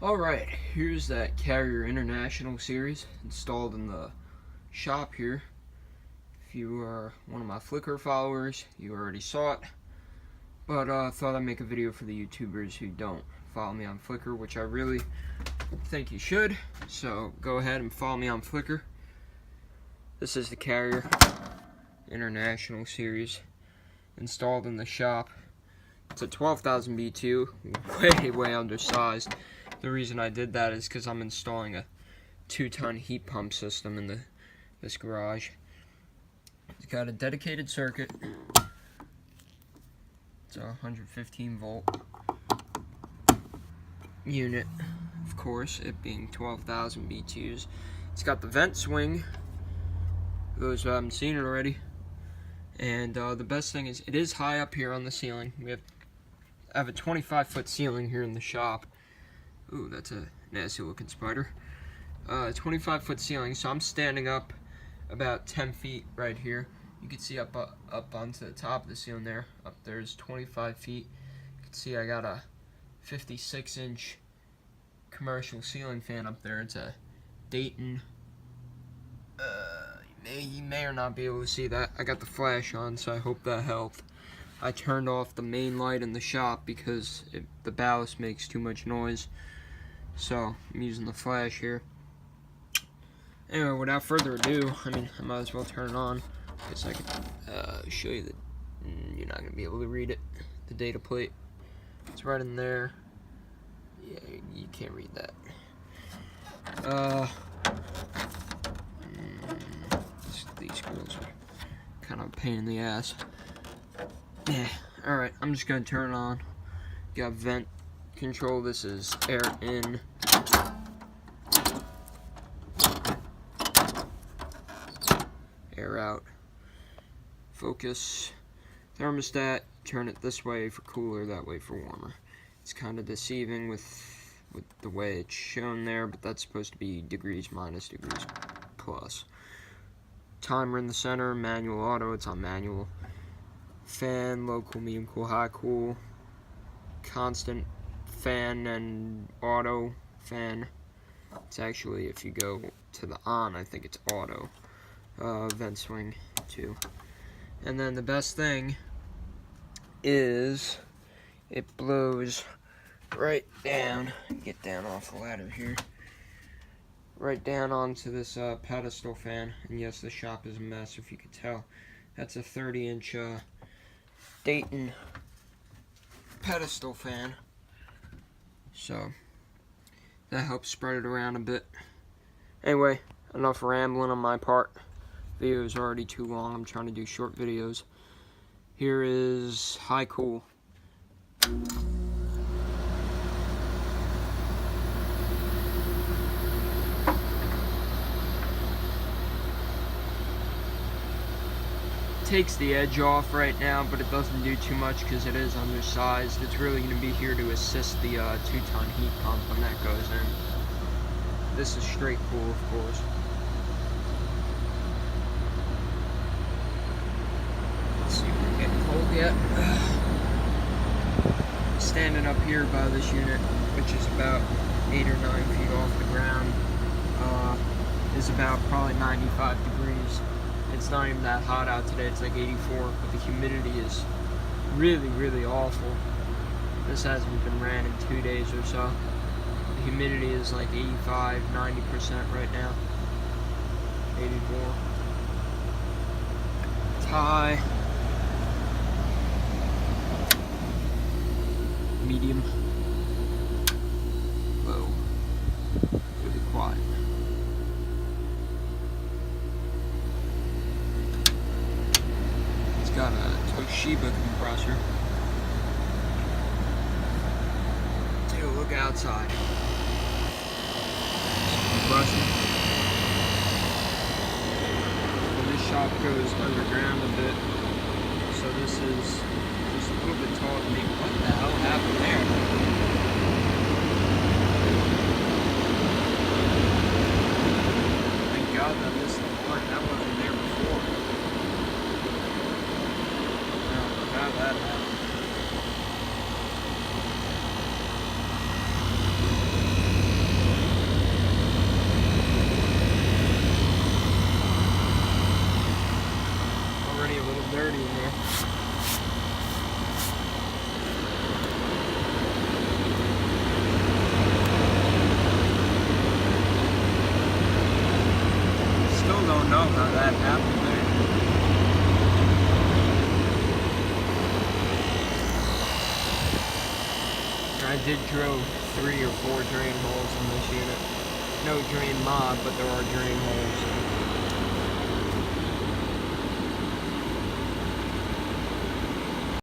Alright, here's that Carrier International series installed in the shop here. If you are one of my Flickr followers, you already saw it. But I thought I'd make a video for the YouTubers who don't follow me on Flickr, which I really think you should. So go ahead and follow me on Flickr. This is the Carrier International series installed in the shop. It's a 12,000 B2, way undersized. The reason I did that is because I'm installing a 2-ton heat pump system in this garage. It's got a dedicated circuit. It's a 115 volt unit, of course, it being 12,000 B2s. It's got the vent swing, for those who haven't seen it already. And the best thing is, it is high up here on the ceiling. I have a 25-foot ceiling here in the shop. Ooh, that's a nasty looking spider. 25-foot ceiling, so I'm standing up about 10 feet right here. You can see up onto the top of the ceiling there. Up there's 25 feet. You can see I got a 56-inch commercial ceiling fan up there. It's a Dayton. You may or not be able to see that. I got the flash on, so I hope that helped. I turned off the main light in the shop because the ballast makes too much noise. So I'm using the flash here. Anyway, without further ado, I might as well turn it on. I guess I could show you that you're not going to be able to read it. The data plate. It's right in there. Yeah, you can't read that. These screws are kind of a pain in the ass. Yeah, alright, I'm just going to turn it on. Got vent control. This is air in. Air out. Focus. Thermostat. Turn it this way for cooler, that way for warmer. It's kind of deceiving with the way it's shown there, but that's supposed to be degrees minus, degrees plus. Timer in the center. Manual, auto. It's on manual. Fan, low cool, medium cool, high cool. Constant fan and auto fan. It's actually, if you go to the on, I think it's auto. Vent swing too. And then the best thing is it blows right down. Get down off the ladder here. Right down onto this pedestal fan. And yes, the shop is a mess, if you could tell. That's a 30-inch Dayton pedestal fan. So that helps spread it around a bit. Anyway, enough rambling on my part. Video is already too long. I'm trying to do short videos. Here is high cool. Takes the edge off right now, but it doesn't do too much because it is undersized. It's really going to be here to assist the 2-ton heat pump when that goes in. This is straight cool, of course. Let's see if we're getting cold yet. Standing up here by this unit, which is about 8 or 9 feet off the ground, is about probably 95 degrees. It's not even that hot out today, it's like 84, but the humidity is really, really awful. This hasn't been ran in 2 days or so. The humidity is like 85, 90% right now. 84. It's high. Medium. Low. Really quiet. Got a Toshiba compressor. Take a look outside. Compressor. And this shop goes underground a bit, so this is just a little bit tall to me. What the hell happened there? Thank God that missed the mark. That wasn't there before. How that happened. don't know how that happened there. I did drill 3 or 4 drain holes in this unit. No drain mod, but there are drain holes.